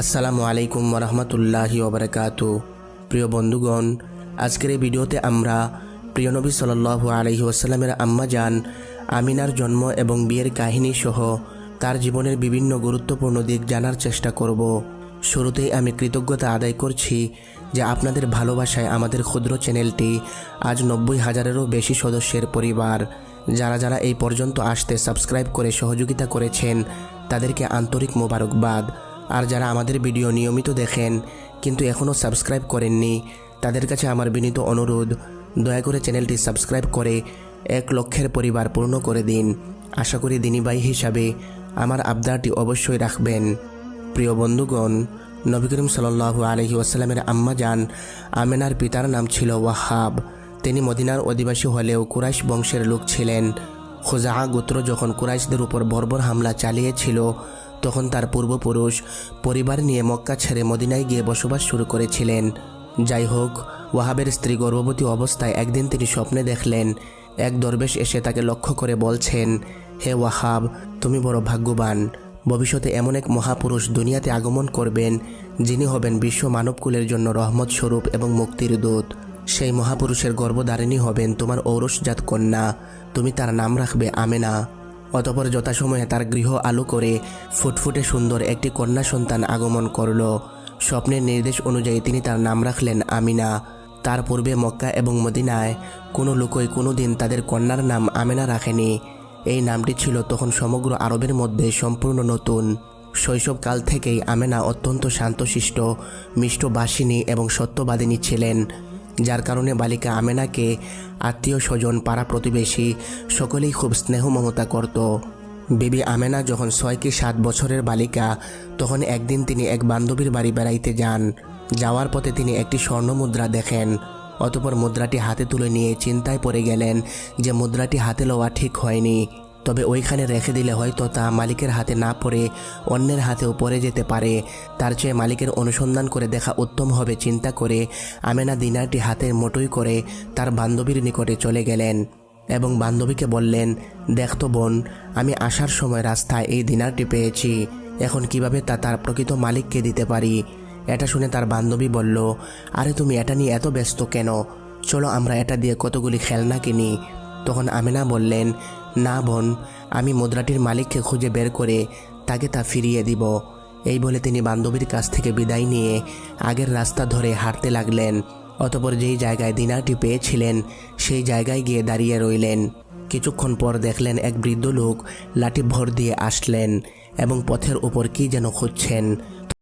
আসসালামু আলাইকুম ওরহমতুল্লাহি ওবরাকাতু। প্রিয় বন্ধুগণ, আজকের এই ভিডিওতে আমরা প্রিয় নবী সাল্লাল্লাহু আলাইহি ওয়াসাল্লামের আম্মা জান আমিনার জন্ম এবং বিয়ের কাহিনী সহ তার জীবনের বিভিন্ন গুরুত্বপূর্ণ দিক জানার চেষ্টা করব। শুরুতেই আমি কৃতজ্ঞতা আদায় করছি যে আপনাদের ভালোবাসায় আমাদের ক্ষুদ্র চ্যানেলটি আজ 90,000-এরও বেশি সদস্যের পরিবার। যারা যারা এই পর্যন্ত আসতে সাবস্ক্রাইব করে সহযোগিতা করেছেন তাদেরকে আন্তরিক মোবারকবাদ। আর যারা আমাদের ভিডিও নিয়মিত দেখেন কিন্তু এখনও সাবস্ক্রাইব করেননি, তাদের কাছে আমার বিনীত অনুরোধ, দয়া করে চ্যানেলটি সাবস্ক্রাইব করে 1 লক্ষের পরিবার পূর্ণ করে দিন। আশা করি দিনী ভাই হিসাবে আমার আবদারটি অবশ্যই রাখবেন। প্রিয় বন্ধুগণ, নবী করিম সাল্লাল্লাহু আলাইহি ওয়াসাল্লামের আম্মা জান আমেনার পিতার নাম ছিল ওয়াহাব। তিনি মদিনার অধিবাসী হলেও কুরাইশ বংশের লোক ছিলেন। খুজাআ গোত্র যখন কুরাইশদের উপর বর্বর হামলা চালিয়েছিল তখন তার পূর্বপুরুষ পরিবার নিয়ে মক্কা ছেড়ে মদিনায় গিয়ে বসবাস শুরু করেছিলেন। যাই হোক, ওয়াহাবের স্ত্রী গর্ভবতী অবস্থায় একদিন তিনি স্বপ্নে দেখলেন এক দরবেশ এসে তাকে লক্ষ্য করে বলছেন, হে ওয়াহাব, তুমি বড় ভাগ্যবান। ভবিষ্যতে এমন এক মহাপুরুষ দুনিয়াতে আগমন করবেন যিনি হবেন বিশ্ব মানবকুলের জন্য রহমত স্বরূপ এবং মুক্তির দূত। সেই মহাপুরুষের গর্ভধারিণী হবেন তোমার ঔরসজাত কন্যা। তুমি তার নাম রাখবে আমেনা। অতঃপর যথাসময়ে তার গৃহ আলো করে ফুটফুটে সুন্দর একটি কন্যা সন্তান আগমন করল। স্বপ্নের নির্দেশ অনুযায়ী তিনি তার নাম রাখলেন আমিনা। তার পূর্বে মক্কা এবং মদিনায় কোনো লোকই কোনো দিন তাদের কন্যার নাম আমেনা রাখেনি। এই নামটি ছিল তখন সমগ্র আরবের মধ্যে সম্পূর্ণ নতুন। শৈশবকাল থেকেই আমেনা অত্যন্ত শান্তশিষ্ট, মিষ্টভাষিণী এবং সত্যবাদিনী ছিলেন, যার কারণে বালিকা আমেনাকে আত্মীয় স্বজন, পাড়া প্রতিবেশী সকলেই খুব স্নেহ মমতা করত। বিবি আমেনা যখন 6 কি 7 বছরের বালিকা, তখন একদিন তিনি এক বান্ধবীর বাড়ি বেড়াইতে যান। যাওয়ার পথে তিনি একটি স্বর্ণ মুদ্রা দেখেন। অতঃপর মুদ্রাটি হাতে তুলে নিয়ে চিন্তায় পড়ে গেলেন যে মুদ্রাটি হাতে লওয়া ঠিক হয়নি, তবে ওইখানে রেখে দিলে হয়তো তা মালিকের হাতে না পড়ে অন্যের হাতেও পড়ে যেতে পারে। তার চেয়ে মালিকের অনুসন্ধান করে দেখা উত্তম হবে চিন্তা করে আমেনা দিনারটি হাতের মুঠোয় করে তার বান্ধবীর নিকটে চলে গেলেন এবং বান্ধবীকে বললেন, দেখতো বোন, আমি আসার সময় রাস্তায় এই দিনারটি পেয়েছি। এখন কিভাবে তা তার প্রকৃত মালিককে দিতে পারি? এটা শুনে তার বান্ধবী বলল, আরে তুমি এটা নিয়ে এত ব্যস্ত কেন? চলো আমরা এটা দিয়ে কতগুলি খেলনা কিনি। তখন আমেনা বললেন, না বোন, আমি মুদ্রাটির মালিককে খুঁজে বের করে তাকে তা ফিরিয়ে দিব। এই বলে তিনি বান্ধবীর কাছ থেকে বিদায় নিয়ে আগের রাস্তা ধরে হাঁটতে লাগলেন। অতঃপর যেই জায়গায় দিনারটি পেয়েছিলেন সেই জায়গায় গিয়ে দাঁড়িয়ে রইলেন। কিছুক্ষণ পর দেখলেন এক বৃদ্ধ লোক লাঠি ভর দিয়ে আসলেন এবং পথের উপর কি যেন খুঁজছেন।